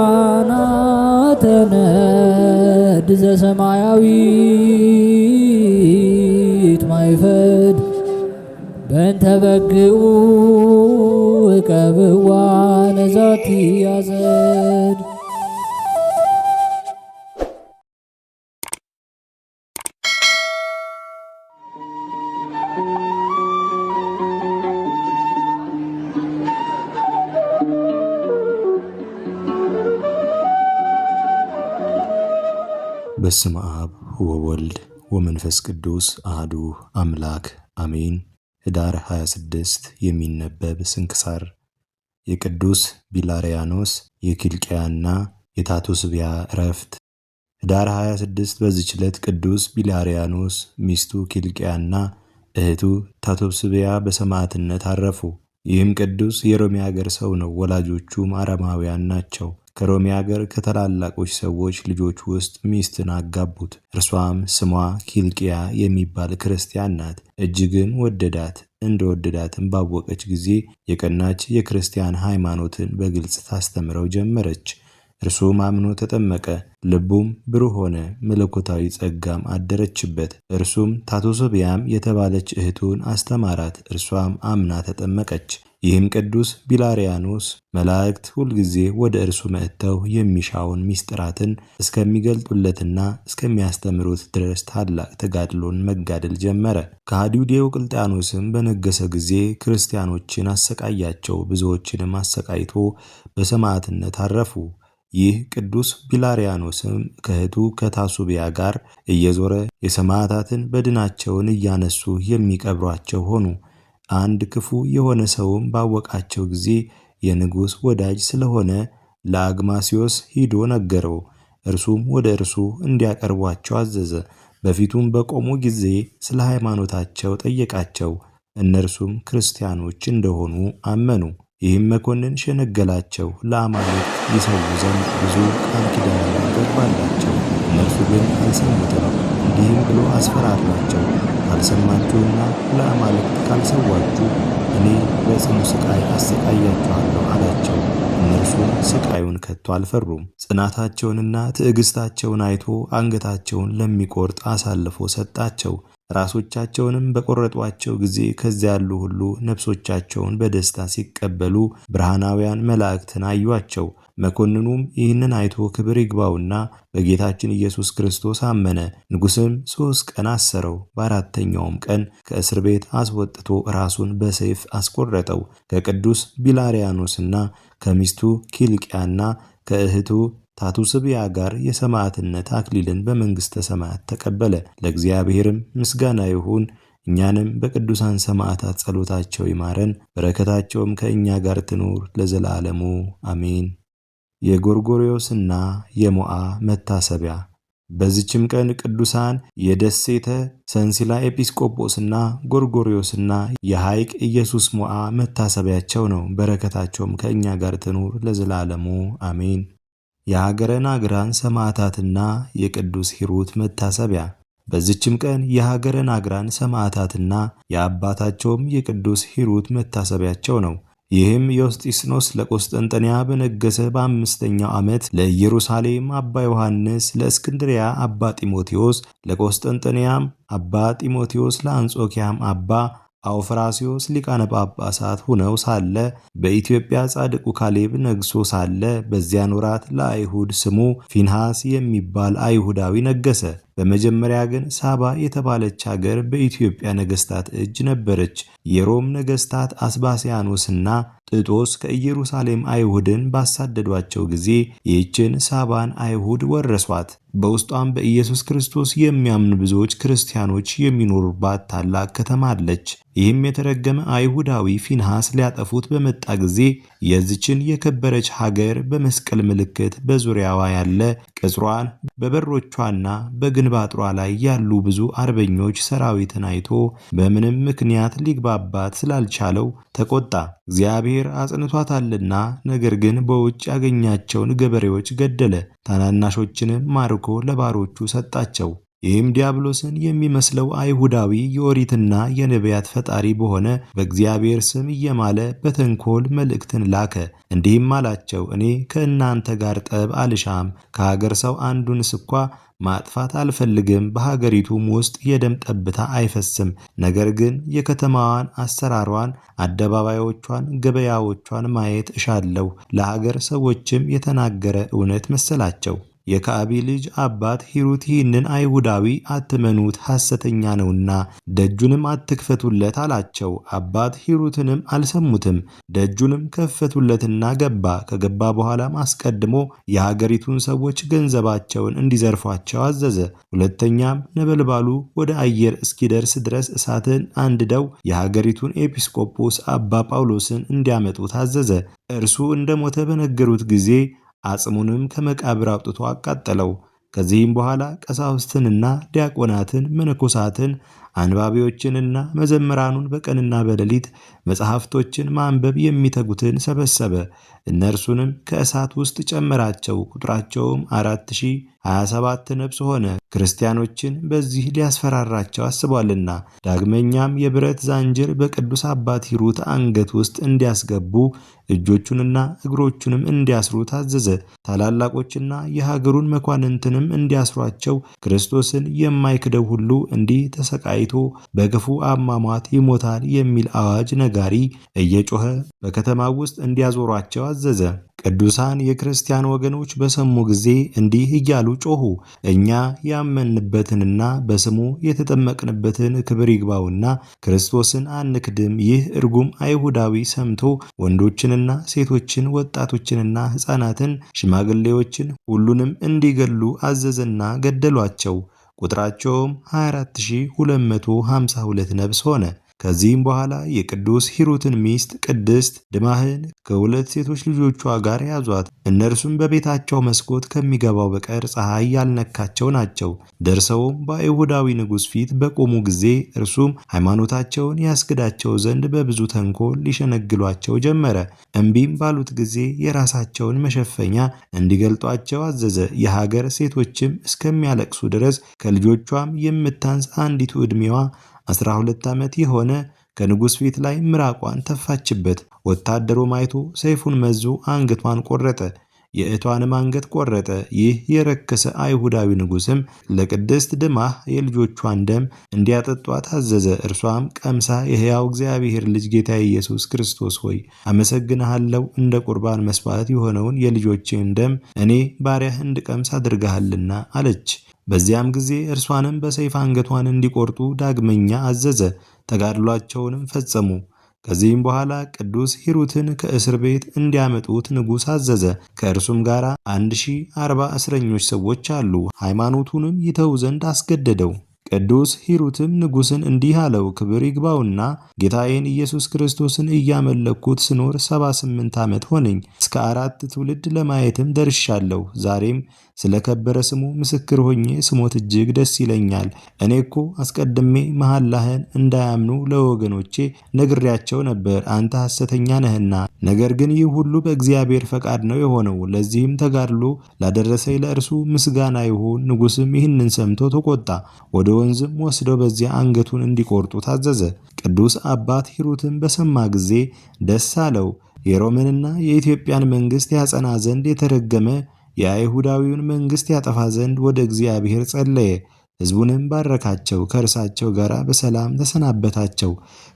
ሊቃናተ ነድ ዘሰማያዊት ማይፈድ በእንተ በግዑ እቀብዋ ነዛቲ ያዘድ። በስመ አብ ወወልድ ወመንፈስ ቅዱስ አሐዱ አምላክ አሜን። ኅዳር 26 የሚነበብ ስንክሳር። የቅዱስ ቢላርያኖስ የኪልቅያና የታቶስብያ ዕረፍት። ኅዳር 26 በዚች ዕለት ቅዱስ ቢላርያኖስ ሚስቱ ኪልቅያና እህቱ ታቶስብያ በሰማዕትነት አረፉ። ይህም ቅዱስ የሮሜ አገር ሰው ነው። ወላጆቹም አረማውያን ናቸው። ከሮሜ አገር ከታላላቆች ሰዎች ልጆች ውስጥ ሚስትን አጋቡት። እርሷም ስሟ ኪልቅያ የሚባል ክርስቲያን ናት። እጅግም ወደዳት። እንደወደዳትም ባወቀች ጊዜ የቀናች የክርስቲያን ሃይማኖትን በግልጽ ታስተምረው ጀመረች። እርሱም አምኖ ተጠመቀ። ልቡም ብሩህ ሆነ፣ መለኮታዊ ጸጋም አደረችበት። እርሱም ታቶስብያም የተባለች እህቱን አስተማራት። እርሷም አምና ተጠመቀች። ይህም ቅዱስ ቢላርያኖስ መላእክት ሁልጊዜ ወደ እርሱ መጥተው የሚሻውን ምስጢራትን እስከሚገልጡለትና እስከሚያስተምሩት ድረስ ታላቅ ተጋድሎን መጋደል ጀመረ። ከሃዲው ዲዮቅልጥያኖስም በነገሰ ጊዜ ክርስቲያኖችን አሰቃያቸው። ብዙዎችንም አሰቃይቶ በሰማዕትነት አረፉ። ይህ ቅዱስ ቢላርያኖስም ከእህቱ ከታሱብያ ጋር እየዞረ የሰማዕታትን በድናቸውን እያነሱ የሚቀብሯቸው ሆኑ። አንድ ክፉ የሆነ ሰውም ባወቃቸው ጊዜ የንጉሥ ወዳጅ ስለሆነ ለአግማስዮስ ሂዶ ነገረው። እርሱም ወደ እርሱ እንዲያቀርቧቸው አዘዘ። በፊቱም በቆሙ ጊዜ ስለ ሃይማኖታቸው ጠየቃቸው። እነርሱም ክርስቲያኖች እንደሆኑ አመኑ። ይህም መኮንን ሸነገላቸው። ለአማልክት ይሰዉ ዘንድ ብዙ ቃል ኪዳን ገባላቸው። እነርሱ ግን አልሰሙትም። እንዲህም ብሎ አስፈራራቸው። ካልሰማችሁና ለአማልክት ካልሰዋችሁ እኔ በጽኑ ስቃይ አሰቃያችኋለሁ አላቸው። እነርሱም ስቃዩን ከቶ አልፈሩም። ጽናታቸውንና ትዕግስታቸውን አይቶ አንገታቸውን ለሚቆርጥ አሳልፎ ሰጣቸው። ራሶቻቸውንም በቆረጧቸው ጊዜ ከዚያ ያሉ ሁሉ ነፍሶቻቸውን በደስታ ሲቀበሉ ብርሃናውያን መላእክትን አዩአቸው። መኮንኑም ይህንን አይቶ ክብር ይግባውና በጌታችን ኢየሱስ ክርስቶስ አመነ። ንጉሥም 3 ቀን አሰረው። በአራተኛውም ቀን ከእስር ቤት አስወጥቶ ራሱን በሰይፍ አስቆረጠው። ከቅዱስ ቢላርያኖስና ከሚስቱ ኪልቅያና ከእህቱ ታቶስብያ ጋር የሰማዕትነት አክሊልን በመንግሥተ ሰማያት ተቀበለ። ለእግዚአብሔርም ምስጋና ይሁን። እኛንም በቅዱሳን ሰማዕታት ጸሎታቸው ይማረን፣ በረከታቸውም ከእኛ ጋር ትኑር ለዘላለሙ አሜን። የጎርጎርዮስና የሞዓ መታሰቢያ። በዚችም ቀን ቅዱሳን የደሴተ ሰንሲላ ኤጲስቆጶስና ጎርጎርዮስና የሐይቅ ኢየሱስ ሞዓ መታሰቢያቸው ነው። በረከታቸውም ከእኛ ጋር ትኑር ለዘላለሙ አሜን። የሀገረ ናግራን ሰማዕታትና የቅዱስ ሂሩት መታሰቢያ። በዚችም ቀን የሀገረ ናግራን ሰማዕታትና የአባታቸውም የቅዱስ ሂሩት መታሰቢያቸው ነው። ይህም ዮስጢስኖስ ለቆስጠንጠንያ በነገሰ በ5ኛው ዓመት ለኢየሩሳሌም አባ ዮሐንስ፣ ለእስክንድሪያ አባ ጢሞቴዎስ፣ ለቆስጠንጠንያም አባ ጢሞቴዎስ፣ ለአንጾኪያም አባ አውፍራሲዮስ ሊቃነ ጳጳሳት ሁነው ሳለ በኢትዮጵያ ጻድቁ ካሌብ ነግሶ ሳለ በዚያን ወራት ለአይሁድ ስሙ ፊንሃስ የሚባል አይሁዳዊ ነገሰ። በመጀመሪያ ግን ሳባ የተባለች ሀገር በኢትዮጵያ ነገስታት እጅ ነበረች። የሮም ነገስታት አስባስያኖስና ጥጦስ ከኢየሩሳሌም አይሁድን ባሳደዷቸው ጊዜ ይህችን ሳባን አይሁድ ወረሷት። በውስጧም በኢየሱስ ክርስቶስ የሚያምኑ ብዙዎች ክርስቲያኖች የሚኖሩባት ታላቅ ከተማ አለች። ይህም የተረገመ አይሁዳዊ ፊንሃስ ሊያጠፉት በመጣ ጊዜ የዚችን የከበረች ሀገር በመስቀል ምልክት በዙሪያዋ ያለ ቅጽሯን በበሮቿና በግንባጥሯ ላይ ያሉ ብዙ አርበኞች ሰራዊትን አይቶ በምንም ምክንያት ሊግባባት ስላልቻለው ተቆጣ። እግዚአብሔር አጽንቷታልና፣ ነገር ግን በውጭ ያገኛቸውን ገበሬዎች ገደለ። ታናናሾችንም ማርኮ ለባሮቹ ሰጣቸው። ይህም ዲያብሎስን የሚመስለው አይሁዳዊ የኦሪትና የነቢያት ፈጣሪ በሆነ በእግዚአብሔር ስም እየማለ በተንኮል መልእክትን ላከ። እንዲህም አላቸው፣ እኔ ከእናንተ ጋር ጠብ አልሻም፣ ከሀገር ሰው አንዱን ስኳ ማጥፋት አልፈልግም። በሀገሪቱም ውስጥ የደም ጠብታ አይፈስም። ነገር ግን የከተማዋን አሰራሯን፣ አደባባዮቿን፣ ገበያዎቿን ማየት እሻለሁ። ለሀገር ሰዎችም የተናገረ እውነት መሰላቸው። የከአቢ ልጅ አባት ሂሩት ይህንን አይሁዳዊ አትመኑት፣ ሐሰተኛ ነውና ደጁንም አትክፈቱለት አላቸው። አባት ሂሩትንም አልሰሙትም። ደጁንም ከፈቱለትና ገባ። ከገባ በኋላም አስቀድሞ የሀገሪቱን ሰዎች ገንዘባቸውን እንዲዘርፏቸው አዘዘ። ሁለተኛም ነበልባሉ ወደ አየር እስኪደርስ ድረስ እሳትን አንድደው የሀገሪቱን ኤጲስቆጶስ አባ ጳውሎስን እንዲያመጡ ታዘዘ። እርሱ እንደሞተ በነገሩት ጊዜ አጽሙንም ከመቃብር አውጥቶ አቃጠለው። ከዚህም በኋላ ቀሳውስትንና ዲያቆናትን፣ መነኮሳትን፣ አንባቢዎችንና መዘምራኑን በቀንና በሌሊት መጽሐፍቶችን ማንበብ የሚተጉትን ሰበሰበ። እነርሱንም ከእሳት ውስጥ ጨመራቸው። ቁጥራቸውም 4027 ነፍስ ሆነ። ክርስቲያኖችን በዚህ ሊያስፈራራቸው አስቧልና። ዳግመኛም የብረት ዛንጅር በቅዱስ አባት ሂሩት አንገት ውስጥ እንዲያስገቡ እጆቹንና እግሮቹንም እንዲያስሩ ታዘዘ። ታላላቆችና የሀገሩን መኳንንትንም እንዲያስሯቸው፣ ክርስቶስን የማይክደው ሁሉ እንዲህ ተሰቃይቶ በክፉ አሟሟት ይሞታል የሚል አዋጅ ነጋሪ እየጮኸ በከተማው ውስጥ እንዲያዞሯቸው አዘዘ። ቅዱሳን የክርስቲያን ወገኖች በሰሙ ጊዜ እንዲህ እያሉ ጮኹ፣ እኛ ያመንበትንና በስሙ የተጠመቅንበትን ክብር ይግባውና ክርስቶስን አንክድም። ይህ እርጉም አይሁዳዊ ሰምቶ ወንዶችንና ሴቶችን፣ ወጣቶችንና ሕፃናትን፣ ሽማግሌዎችን ሁሉንም እንዲገሉ አዘዘና ገደሏቸው። ቁጥራቸውም 24252 ነፍስ ሆነ። ከዚህም በኋላ የቅዱስ ሂሩትን ሚስት ቅድስት ድማህን ከሁለት ሴቶች ልጆቿ ጋር ያዟት። እነርሱም በቤታቸው መስኮት ከሚገባው በቀር ፀሐይ ያልነካቸው ናቸው። ደርሰውም በአይሁዳዊ ንጉሥ ፊት በቆሙ ጊዜ እርሱም ሃይማኖታቸውን ያስክዳቸው ዘንድ በብዙ ተንኮል ሊሸነግሏቸው ጀመረ። እምቢም ባሉት ጊዜ የራሳቸውን መሸፈኛ እንዲገልጧቸው አዘዘ። የሀገር ሴቶችም እስከሚያለቅሱ ድረስ ከልጆቿም የምታንስ አንዲቱ ዕድሜዋ 12 ዓመት የሆነ ከንጉሥ ፊት ላይ ምራቋን ተፋችበት። ወታደሩም አይቶ ሰይፉን መዞ አንገቷን ቆረጠ፣ የእህቷንም አንገት ቆረጠ። ይህ የረከሰ አይሁዳዊ ንጉሥም ለቅድስት ድማህ የልጆቿን ደም እንዲያጠጧት አዘዘ። እርሷም ቀምሳ የሕያው እግዚአብሔር ልጅ ጌታ ኢየሱስ ክርስቶስ ሆይ አመሰግንሃለሁ፣ እንደ ቁርባን መስዋዕት የሆነውን የልጆችን ደም እኔ ባሪያህ እንድቀምስ አድርገሃልና አለች። በዚያም ጊዜ እርሷንም በሰይፍ አንገቷን እንዲቆርጡ ዳግመኛ አዘዘ። ተጋድሏቸውንም ፈጸሙ። ከዚህም በኋላ ቅዱስ ሂሩትን ከእስር ቤት እንዲያመጡት ንጉሥ አዘዘ። ከእርሱም ጋር 1040 እስረኞች ሰዎች አሉ። ሃይማኖቱንም ይተው ዘንድ አስገደደው። ቅዱስ ሂሩትም ንጉሥን እንዲህ አለው፣ ክብር ይግባውና ጌታዬን ኢየሱስ ክርስቶስን እያመለኩት ስኖር 78 ዓመት ሆነኝ። እስከ 4 ትውልድ ለማየትም ደርሻለሁ። ዛሬም ስለ ከበረ ስሙ ምስክር ሆኜ ስሞት እጅግ ደስ ይለኛል። እኔ እኮ አስቀድሜ መሐላህን እንዳያምኑ ለወገኖቼ ነግሬያቸው ነበር፣ አንተ ሐሰተኛ ነህና። ነገር ግን ይህ ሁሉ በእግዚአብሔር ፈቃድ ነው የሆነው። ለዚህም ተጋድሎ ላደረሰኝ ለእርሱ ምስጋና ይሁን። ንጉሥም ይህንን ሰምቶ ተቆጣ። ወደ ወንዝም ወስደው በዚያ አንገቱን እንዲቆርጡ ታዘዘ። ቅዱስ አባት ሂሩትን በሰማ ጊዜ ደስ አለው። የሮምንና የኢትዮጵያን መንግሥት ያጸና ዘንድ የተረገመ የአይሁዳዊውን መንግሥት ያጠፋ ዘንድ ወደ እግዚአብሔር ጸለየ። ሕዝቡንም ባረካቸው፣ ከእርሳቸው ጋር በሰላም ተሰናበታቸው።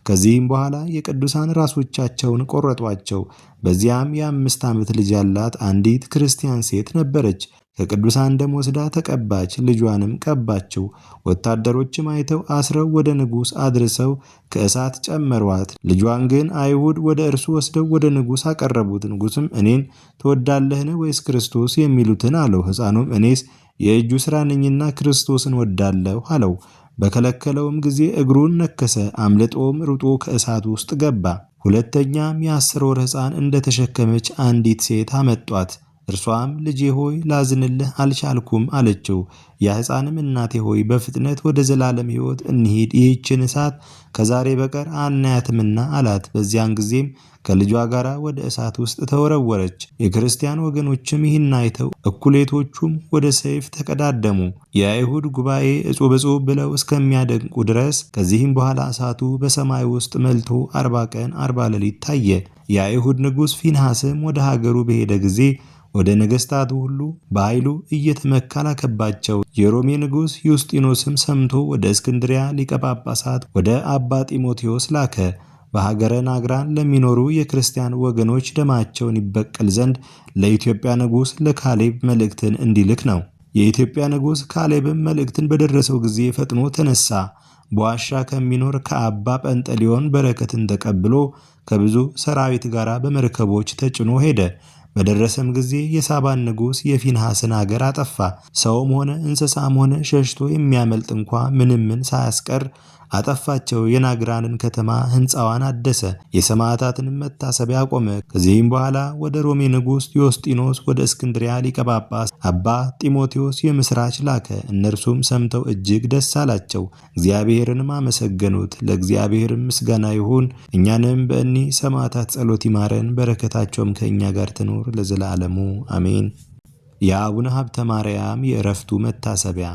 ከዚህም በኋላ የቅዱሳን ራሶቻቸውን ቆረጧቸው። በዚያም የ5 ዓመት ልጅ ያላት አንዲት ክርስቲያን ሴት ነበረች። ከቅዱሳን ደም ወስዳ ተቀባች፣ ልጇንም ቀባችው። ወታደሮችም አይተው አስረው ወደ ንጉሥ አድርሰው ከእሳት ጨመሯት። ልጇን ግን አይሁድ ወደ እርሱ ወስደው ወደ ንጉሥ አቀረቡት። ንጉሥም እኔን ትወዳለህን ወይስ ክርስቶስ የሚሉትን አለው። ሕፃኑም እኔስ የእጁ ሥራ ነኝና ክርስቶስን ወዳለሁ አለው። በከለከለውም ጊዜ እግሩን ነከሰ፣ አምልጦም ሩጦ ከእሳት ውስጥ ገባ። ሁለተኛም የ10 ወር ሕፃን እንደተሸከመች አንዲት ሴት አመጧት። እርሷም ልጄ ሆይ ላዝንልህ አልቻልኩም አለችው። ያ ሕፃንም እናቴ ሆይ በፍጥነት ወደ ዘላለም ሕይወት እንሂድ፣ ይህችን እሳት ከዛሬ በቀር አናያትምና አላት። በዚያን ጊዜም ከልጇ ጋር ወደ እሳት ውስጥ ተወረወረች። የክርስቲያን ወገኖችም ይህን አይተው እኩሌቶቹም ወደ ሰይፍ ተቀዳደሙ። የአይሁድ ጉባኤ እጹብ እጹብ ብለው እስከሚያደንቁ ድረስ። ከዚህም በኋላ እሳቱ በሰማይ ውስጥ መልቶ 40 ቀን 40 ሌሊት ታየ። የአይሁድ ንጉሥ ፊንሐስም ወደ ሀገሩ በሄደ ጊዜ ወደ ነገሥታቱ ሁሉ በኃይሉ እየተመካ ላከባቸው። የሮሜ ንጉሥ ዩስጢኖስም ሰምቶ ወደ እስክንድሪያ ሊቀ ጳጳሳት ወደ አባ ጢሞቴዎስ ላከ። በሀገረ ናግራን ለሚኖሩ የክርስቲያን ወገኖች ደማቸውን ይበቀል ዘንድ ለኢትዮጵያ ንጉሥ ለካሌብ መልእክትን እንዲልክ ነው። የኢትዮጵያ ንጉሥ ካሌብም መልእክትን በደረሰው ጊዜ ፈጥኖ ተነሳ። በዋሻ ከሚኖር ከአባ ጰንጠሊዮን በረከትን ተቀብሎ ከብዙ ሰራዊት ጋር በመርከቦች ተጭኖ ሄደ። በደረሰም ጊዜ የሳባን ንጉሥ የፊንሐስን አገር አጠፋ። ሰውም ሆነ እንስሳም ሆነ ሸሽቶ የሚያመልጥ እንኳ ምንምን ሳያስቀር አጠፋቸው። የናግራንን ከተማ ሕንፃዋን አደሰ። የሰማዕታትን መታሰቢያ አቆመ። ከዚህም በኋላ ወደ ሮሜ ንጉሥ ዮስጢኖስ ወደ እስክንድሪያ ሊቀ ጳጳስ አባ ጢሞቴዎስ የምስራች ላከ። እነርሱም ሰምተው እጅግ ደስ አላቸው፣ እግዚአብሔርንም አመሰገኑት። ለእግዚአብሔርም ምስጋና ይሁን፣ እኛንም በእኒህ ሰማዕታት ጸሎት ይማረን፣ በረከታቸውም ከእኛ ጋር ትኑር ለዘላለሙ አሜን። የአቡነ ሀብተ ማርያም የዕረፍቱ መታሰቢያ።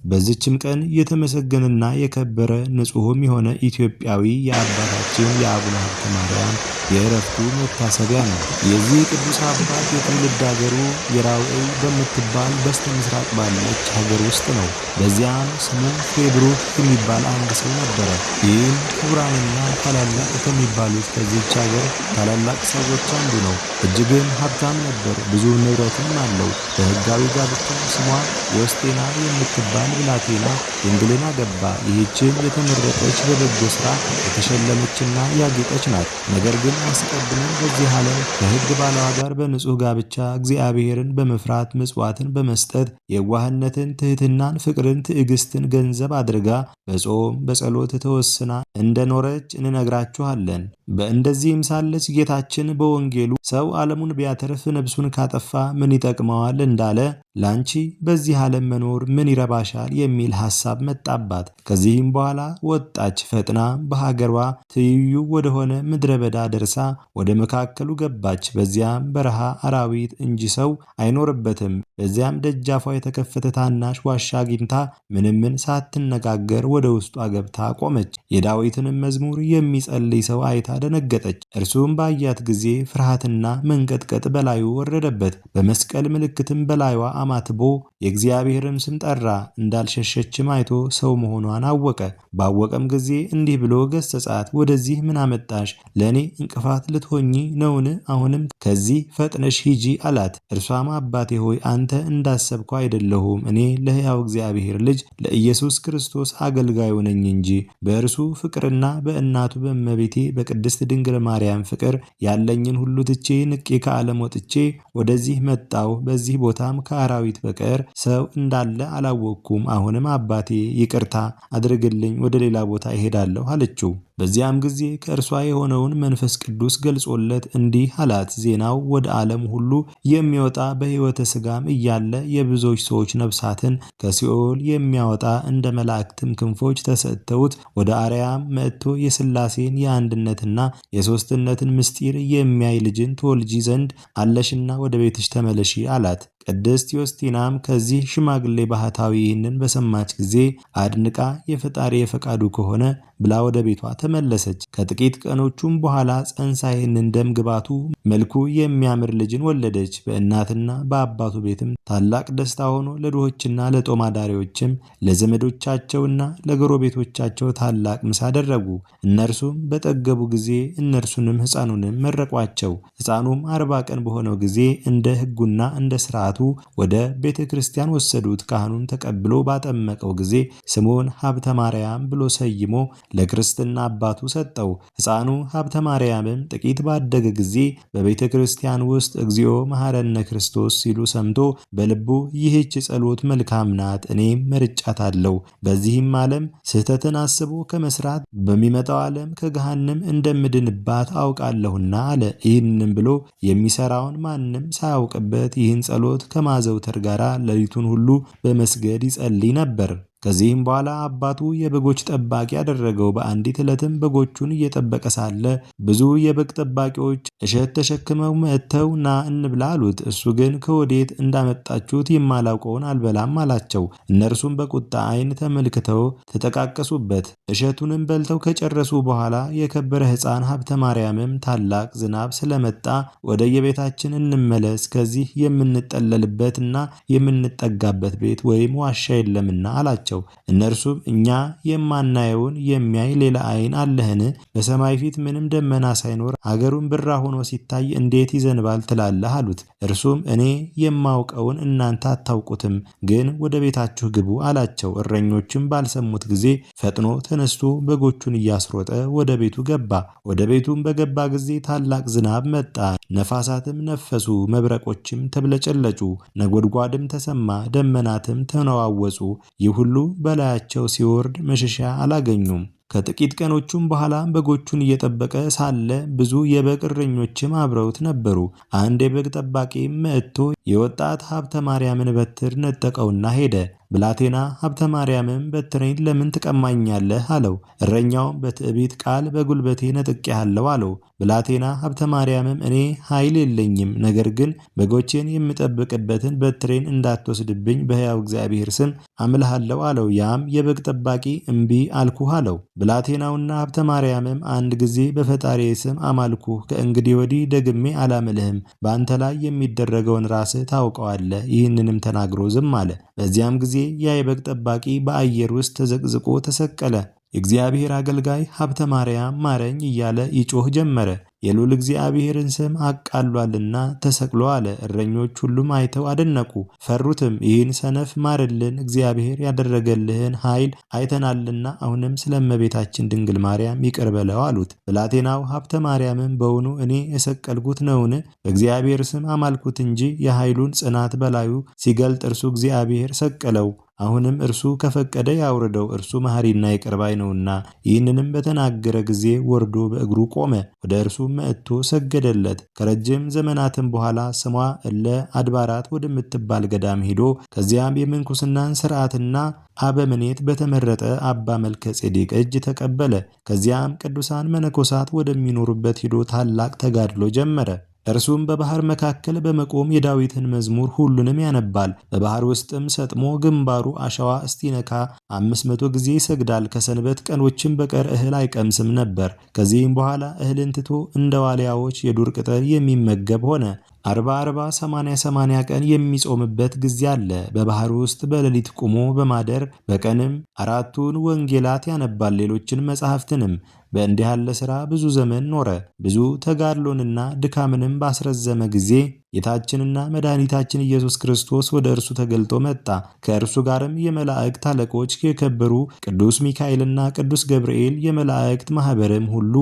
በዚችም ቀን የተመሰገነና የከበረ ንጹሕም የሆነ ኢትዮጵያዊ የአባታችን የአቡነ ሀብተ ማርያም የዕረፍቱ መታሰቢያ ነው። የዚህ ቅዱስ አባት የትውልድ ሀገሩ የራውዕ በምትባል በስተ ምስራቅ ባለች ሀገር ውስጥ ነው። በዚያም ስሙ ፌብሩክ የሚባል አንድ ሰው ነበረ። ይህም ክቡራንና ታላላቅ ከሚባሉት ከዚህች ሀገር ታላላቅ ሰዎች አንዱ ነው። እጅግም ሀብታም ነበር፣ ብዙ ንብረትም አለው። በሕጋዊ ጋብቻ ስሟ ዮስቴና የምትባል ብላቴና ድንግልን አገባ። ይህችን የተመረጠች በበጎ ሥራ የተሸለመችና ያጌጠች ናት። ነገር ግን አስቀድመን በዚህ ዓለም ከሕግ ባለዋ ጋር በንጹሕ ጋብቻ እግዚአብሔርን በመፍራት ምጽዋትን በመስጠት የዋህነትን፣ ትሕትናን፣ ፍቅርን፣ ትዕግስትን ገንዘብ አድርጋ በጾም በጸሎት ተወስና እንደኖረች እንነግራችኋለን። በእንደዚህም ሳለች ጌታችን በወንጌሉ ሰው ዓለሙን ቢያተርፍ ነፍሱን ካጠፋ ምን ይጠቅመዋል እንዳለ ላንቺ በዚህ ዓለም መኖር ምን ይረባሻል የሚል ሐሳብ መጣባት። ከዚህም በኋላ ወጣች። ፈጥና በሀገሯ ትይዩ ወደሆነ ምድረ በዳ ደርሳ ወደ መካከሉ ገባች። በዚያም በረሃ አራዊት እንጂ ሰው አይኖርበትም። በዚያም ደጃፏ የተከፈተ ታናሽ ዋሻ አግኝታ ምንምን ሳትነጋገር ወደ ውስጧ ገብታ ቆመች። የዳዊትንም መዝሙር የሚጸልይ ሰው አይታ ደነገጠች። እርሱም ባያት ጊዜ ፍርሃትና መንቀጥቀጥ በላዩ ወረደበት። በመስቀል ምልክትም በላዩዋ አማትቦ የእግዚአብሔርን ስም ጠራ። እንዳልሸሸችም አይቶ ሰው መሆኗን አወቀ። ባወቀም ጊዜ እንዲህ ብሎ ገሰጻት፣ ወደዚህ ምን አመጣሽ? ለእኔ እንቅፋት ልትሆኚ ነውን? አሁንም ከዚህ ፈጥነሽ ሂጂ አላት። እርሷም አባቴ ሆይ አንተ እንዳሰብከው አይደለሁም። እኔ ለሕያው እግዚአብሔር ልጅ ለኢየሱስ ክርስቶስ አገልጋዩ ነኝ እንጂ በእርሱ ፍቅርና በእናቱ በእመቤቴ በቅድስት ድንግል ማርያም ፍቅር ያለኝን ሁሉ ትቼ ንቄ ከዓለም ወጥቼ ወደዚህ መጣሁ። በዚህ ቦታም ከአራዊት በቀር ሰው እንዳለ አላወቅኩም። አሁንም አባቴ ይቅርታ አድርግልኝ፣ ወደ ሌላ ቦታ እሄዳለሁ አለችው። በዚያም ጊዜ ከእርሷ የሆነውን መንፈስ ቅዱስ ገልጾለት እንዲህ አላት። ዜናው ወደ ዓለም ሁሉ የሚወጣ በሕይወተ ሥጋም እያለ የብዙዎች ሰዎች ነፍሳትን ከሲኦል የሚያወጣ እንደ መላእክትም ክንፎች ተሰጥተውት ወደ አርያም መጥቶ የሥላሴን የአንድነትና የሦስትነትን ምስጢር የሚያይ ልጅን ትወልጂ ዘንድ አለሽና ወደ ቤትሽ ተመለሺ አላት። ቅድስት ዮስቲናም ከዚህ ሽማግሌ ባህታዊ ይህንን በሰማች ጊዜ አድንቃ የፈጣሪ የፈቃዱ ከሆነ ብላ ወደ ቤቷ ተመለሰች። ከጥቂት ቀኖቹም በኋላ ጸንሳ ይህንን ደም ግባቱ መልኩ የሚያምር ልጅን ወለደች። በእናትና በአባቱ ቤትም ታላቅ ደስታ ሆኖ ለድሆችና ለጦም አዳሪዎችም ለዘመዶቻቸውና ለጎረቤቶቻቸው ታላቅ ምሳ አደረጉ። እነርሱም በጠገቡ ጊዜ እነርሱንም ሕፃኑንም መረቋቸው። ሕፃኑም 40 ቀን በሆነው ጊዜ እንደ ሕጉና እንደ ሥርዓቱ ወደ ቤተ ክርስቲያን ወሰዱት። ካህኑን ተቀብሎ ባጠመቀው ጊዜ ስሙን ሀብተ ማርያም ብሎ ሰይሞ ለክርስትና አባቱ ሰጠው። ሕፃኑ ሀብተ ማርያምም ጥቂት ባደገ ጊዜ በቤተ ክርስቲያን ውስጥ እግዚኦ መሐረነ ክርስቶስ ሲሉ ሰምቶ በልቡ ይህች ጸሎት መልካም ናት፣ እኔም መርጫታለሁ፣ በዚህም ዓለም ስህተትን አስቦ ከመስራት በሚመጣው ዓለም ከገሃንም እንደምድንባት አውቃለሁና አለ። ይህንም ብሎ የሚሰራውን ማንም ሳያውቅበት ይህን ጸሎት ከማዘውተር ጋር ሌሊቱን ሁሉ በመስገድ ይጸልይ ነበር። ከዚህም በኋላ አባቱ የበጎች ጠባቂ ያደረገው። በአንዲት ዕለትም በጎቹን እየጠበቀ ሳለ ብዙ የበግ ጠባቂዎች እሸት ተሸክመው መጥተው ና እንብላ አሉት። እሱ ግን ከወዴት እንዳመጣችሁት የማላውቀውን አልበላም አላቸው። እነርሱም በቁጣ ዓይን ተመልክተው ተጠቃቀሱበት። እሸቱንም በልተው ከጨረሱ በኋላ የከበረ ሕፃን ሀብተ ማርያምም ታላቅ ዝናብ ስለመጣ ወደ የቤታችን እንመለስ፣ ከዚህ የምንጠለልበትና የምንጠጋበት ቤት ወይም ዋሻ የለምና አላቸው። እነርሱም እኛ የማናየውን የሚያይ ሌላ ዓይን አለህን? በሰማይ ፊት ምንም ደመና ሳይኖር አገሩን ብራ ሆኖ ሲታይ እንዴት ይዘንባል ትላለህ? አሉት። እርሱም እኔ የማውቀውን እናንተ አታውቁትም፣ ግን ወደ ቤታችሁ ግቡ አላቸው። እረኞችም ባልሰሙት ጊዜ ፈጥኖ ተነስቶ በጎቹን እያስሮጠ ወደ ቤቱ ገባ። ወደ ቤቱም በገባ ጊዜ ታላቅ ዝናብ መጣ፣ ነፋሳትም ነፈሱ፣ መብረቆችም ተብለጨለጩ፣ ነጎድጓድም ተሰማ፣ ደመናትም ተነዋወጹ። ይህ ሁሉ በላያቸው ሲወርድ መሸሻ አላገኙም። ከጥቂት ቀኖቹም በኋላ በጎቹን እየጠበቀ ሳለ ብዙ የበግ እረኞችም አብረውት ነበሩ። አንድ የበግ ጠባቂም መጥቶ የወጣት ሀብተ ማርያምን በትር ነጠቀውና ሄደ። ብላቴና ሀብተ ማርያምም በትሬን ለምን ትቀማኛለህ? አለው። እረኛውም በትዕቢት ቃል በጉልበቴ ነጥቄሃለሁ አለው። ብላቴና ሀብተ ማርያምም እኔ ኃይል የለኝም፣ ነገር ግን በጎቼን የምጠብቅበትን በትሬን እንዳትወስድብኝ በሕያው እግዚአብሔር ስም አምልሃለሁ አለው። ያም የበግ ጠባቂ እምቢ አልኩህ አለው። ብላቴናውና ሀብተ ማርያምም አንድ ጊዜ በፈጣሪ ስም አማልኩህ፣ ከእንግዲህ ወዲህ ደግሜ አላምልህም፣ በአንተ ላይ የሚደረገውን ራስህ ታውቀዋለህ። ይህንንም ተናግሮ ዝም አለ። በዚያም ጊዜ ያ የበግ ጠባቂ በአየር ውስጥ ተዘቅዝቆ ተሰቀለ። የእግዚአብሔር አገልጋይ ሀብተ ማርያም ማረኝ እያለ ይጮህ ጀመረ። የልዑል እግዚአብሔርን ስም አቃሏልና ተሰቅሎ አለ። እረኞች ሁሉም አይተው አደነቁ፣ ፈሩትም። ይህን ሰነፍ ማርልን፣ እግዚአብሔር ያደረገልህን ኃይል አይተናልና አሁንም ስለ እመቤታችን ድንግል ማርያም ይቅር በለው አሉት። ብላቴናው ሀብተ ማርያምም በውኑ እኔ የሰቀልኩት ነውን? በእግዚአብሔር ስም አማልኩት እንጂ የኃይሉን ጽናት በላዩ ሲገልጥ እርሱ እግዚአብሔር ሰቀለው። አሁንም እርሱ ከፈቀደ ያውርደው፣ እርሱ መሐሪና ይቅር ባይ ነውና። ይህንንም በተናገረ ጊዜ ወርዶ በእግሩ ቆመ። ወደ እርሱ መጥቶ ሰገደለት። ከረጅም ዘመናትም በኋላ ስሟ እለ አድባራት ወደምትባል ገዳም ሄዶ ከዚያም የምንኩስናን ሥርዓትና አበምኔት በተመረጠ አባ መልከ ጼዴቅ እጅ ተቀበለ። ከዚያም ቅዱሳን መነኮሳት ወደሚኖሩበት ሄዶ ታላቅ ተጋድሎ ጀመረ። እርሱም በባህር መካከል በመቆም የዳዊትን መዝሙር ሁሉንም ያነባል። በባህር ውስጥም ሰጥሞ ግንባሩ አሸዋ እስቲነካ 500 ጊዜ ይሰግዳል። ከሰንበት ቀኖችም በቀር እህል አይቀምስም ነበር። ከዚህም በኋላ እህልን ትቶ እንደ ዋልያዎች የዱር ቅጠል የሚመገብ ሆነ። 40 80 ቀን የሚጾምበት ጊዜ አለ። በባህር ውስጥ በሌሊት ቆሞ በማደር በቀንም 4ቱን ወንጌላት ያነባል፣ ሌሎችን መጻሕፍትንም። በእንዲህ ያለ ሥራ ብዙ ዘመን ኖረ። ብዙ ተጋድሎንና ድካምንም ባስረዘመ ጊዜ ጌታችንና መድኃኒታችን ኢየሱስ ክርስቶስ ወደ እርሱ ተገልጦ መጣ። ከእርሱ ጋርም የመላእክት አለቆች የከበሩ ቅዱስ ሚካኤልና ቅዱስ ገብርኤል የመላእክት ማኅበርም ሁሉ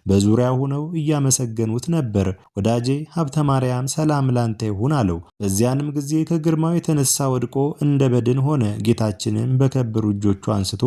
በዙሪያው ሆነው እያመሰገኑት ነበር። ወዳጄ ሀብተ ማርያም ሰላም ላንተ ይሁን አለው። በዚያንም ጊዜ ከግርማው የተነሳ ወድቆ እንደ በድን ሆነ። ጌታችንም በከበሩ እጆቹ አንስቶ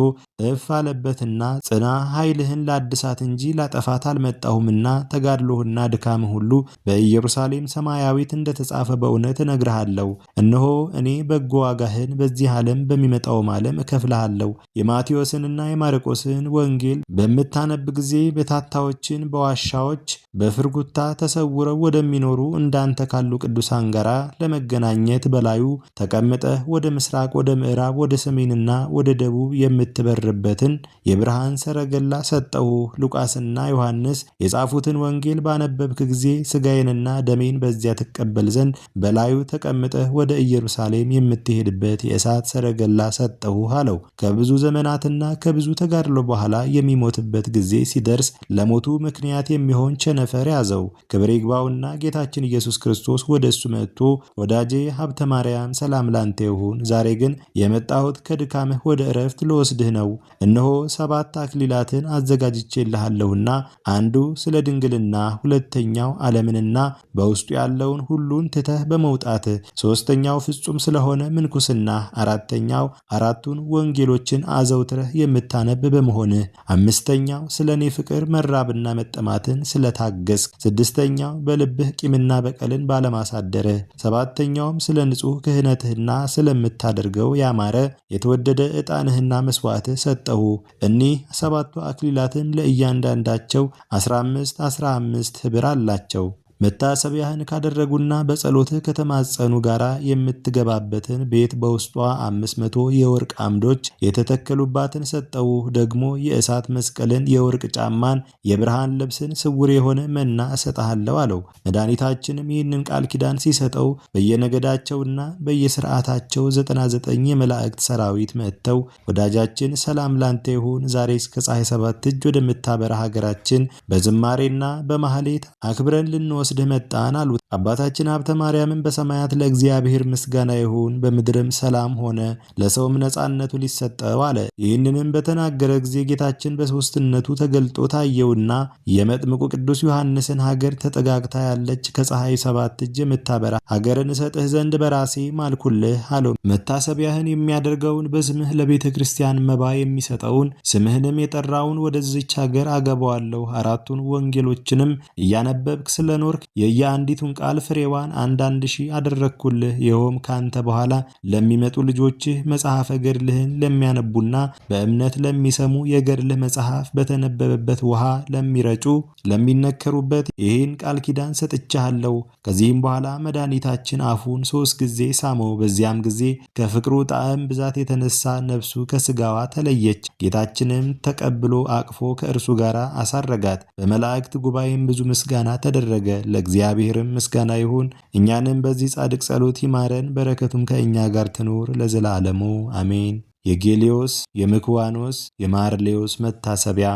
እፍ አለበትና ጽና፣ ኃይልህን ላድሳት እንጂ ላጠፋት አልመጣሁምና ተጋድሎህና ድካምህ ሁሉ በኢየሩሳሌም ሰማያዊት እንደተጻፈ በእውነት እነግርሃለሁ። እነሆ እኔ በጎ ዋጋህን በዚህ ዓለም በሚመጣውም ዓለም እከፍልሃለሁ። የማቴዎስንና የማርቆስን ወንጌል በምታነብ ጊዜ በታታዎችን በዋሻዎች በፍርጉታ ተሰውረው ወደሚኖሩ እንዳንተ ካሉ ቅዱሳን ጋር ለመገናኘት በላዩ ተቀምጠህ ወደ ምስራቅ፣ ወደ ምዕራብ፣ ወደ ሰሜንና ወደ ደቡብ የምትበርበትን የብርሃን ሰረገላ ሰጠሁ። ሉቃስና ዮሐንስ የጻፉትን ወንጌል ባነበብክ ጊዜ ሥጋዬንና ደሜን በዚያ ትቀበል ዘንድ በላዩ ተቀምጠህ ወደ ኢየሩሳሌም የምትሄድበት የእሳት ሰረገላ ሰጠሁ አለው። ከብዙ ዘመናትና ከብዙ ተጋድሎ በኋላ የሚሞትበት ጊዜ ሲደርስ ለሞቱ ምክንያት የሚሆን ቸነፈር ያዘው። ክብር ይግባውና ጌታችን ኢየሱስ ክርስቶስ ወደ እሱ መጥቶ ወዳጄ ሀብተ ማርያም ሰላም ላንተ ይሁን፣ ዛሬ ግን የመጣሁት ከድካምህ ወደ ዕረፍት ልወስድህ ነው። እነሆ 7 አክሊላትን አዘጋጅቼ ሰርቼልሃለሁና አንዱ ስለ ድንግልና፣ ሁለተኛው ዓለምንና በውስጡ ያለውን ሁሉን ትተህ በመውጣት፣ ሶስተኛው ፍጹም ስለሆነ ምንኩስና፣ አራተኛው አራቱን ወንጌሎችን አዘውትረህ የምታነብ በመሆንህ፣ አምስተኛው ስለ እኔ ፍቅር መራብና መጠማትን ስለታገስክ፣ ስድስተኛው በልብህ ቂምና በቀልን ባለማሳደርህ፣ ሰባተኛውም ስለ ንጹሕ ክህነትህና ስለምታደርገው ያማረ የተወደደ ዕጣንህና መሥዋዕትህ ሰጠሁ። እኒህ 7ቱ አክሊላትን ለእያንዳንዳቸው 15 15 ኅብር አላቸው። መታሰቢያህን ካደረጉና በጸሎትህ ከተማጸኑ ጋር የምትገባበትን ቤት በውስጧ 500 የወርቅ አምዶች የተተከሉባትን ሰጠው። ደግሞ የእሳት መስቀልን፣ የወርቅ ጫማን፣ የብርሃን ልብስን፣ ስውር የሆነ መና እሰጥሃለሁ አለው። መድኃኒታችንም ይህንን ቃል ኪዳን ሲሰጠው በየነገዳቸውና በየስርዓታቸው 99 የመላእክት ሰራዊት መጥተው ወዳጃችን ሰላም ላንተ ይሁን፣ ዛሬ እስከ ፀሐይ 7 እጅ ወደምታበራ ሀገራችን በዝማሬና በማህሌት አክብረን ልንወስድህ መጣን አሉት። አባታችን ሀብተ ማርያምን በሰማያት ለእግዚአብሔር ምስጋና ይሁን፣ በምድርም ሰላም ሆነ፣ ለሰውም ነጻነቱ ሊሰጠው አለ። ይህንንም በተናገረ ጊዜ ጌታችን በሦስትነቱ ተገልጦ ታየውና የመጥምቁ ቅዱስ ዮሐንስን ሀገር ተጠጋግታ ያለች ከፀሐይ 7 እጅ የምታበራ ሀገርን እሰጥህ ዘንድ በራሴ ማልኩልህ አለው። መታሰቢያህን የሚያደርገውን በስምህ ለቤተ ክርስቲያን መባ የሚሰጠውን ስምህንም የጠራውን ወደዚች ሀገር አገባዋለሁ። አራቱን ወንጌሎችንም እያነበብክ ስለኖር የየአንዲቱን ቃል ፍሬዋን 1,000 አደረግኩልህ። ይኸውም ካንተ በኋላ ለሚመጡ ልጆችህ መጽሐፈ ገድልህን ለሚያነቡና በእምነት ለሚሰሙ የገድልህ መጽሐፍ በተነበበበት ውሃ ለሚረጩ ለሚነከሩበት ይህን ቃል ኪዳን ሰጥቻለሁ። ከዚህም በኋላ መድኃኒታችን አፉን 3 ጊዜ ሳመው። በዚያም ጊዜ ከፍቅሩ ጣዕም ብዛት የተነሳ ነፍሱ ከስጋዋ ተለየች። ጌታችንም ተቀብሎ አቅፎ ከእርሱ ጋር አሳረጋት። በመላእክት ጉባኤም ብዙ ምስጋና ተደረገ። ለእግዚአብሔርም ምስጋና ይሁን። እኛንም በዚህ ጻድቅ ጸሎት ይማረን፣ በረከቱም ከእኛ ጋር ትኑር ለዘላለሙ አሜን። የጌሌዎስ፣ የምክዋኖስ፣ የማርሌዎስ መታሰቢያ።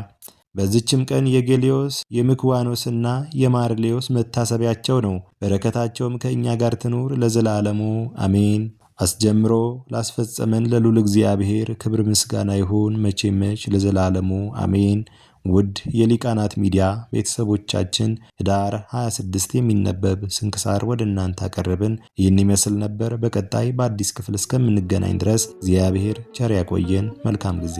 በዚችም ቀን የጌሌዎስ፣ የምክዋኖስና የማርሌዎስ መታሰቢያቸው ነው። በረከታቸውም ከእኛ ጋር ትኑር ለዘላለሙ አሜን። አስጀምሮ ላስፈጸመን ለልዑል እግዚአብሔር ክብር ምስጋና ይሁን መቼ መች ለዘላለሙ አሜን። ውድ የሊቃናት ሚዲያ ቤተሰቦቻችን ኅዳር 26 የሚነበብ ስንክሳር ወደ እናንተ አቀረብን። ይህን ይመስል ነበር። በቀጣይ በአዲስ ክፍል እስከምንገናኝ ድረስ እግዚአብሔር ቸር ያቆየን። መልካም ጊዜ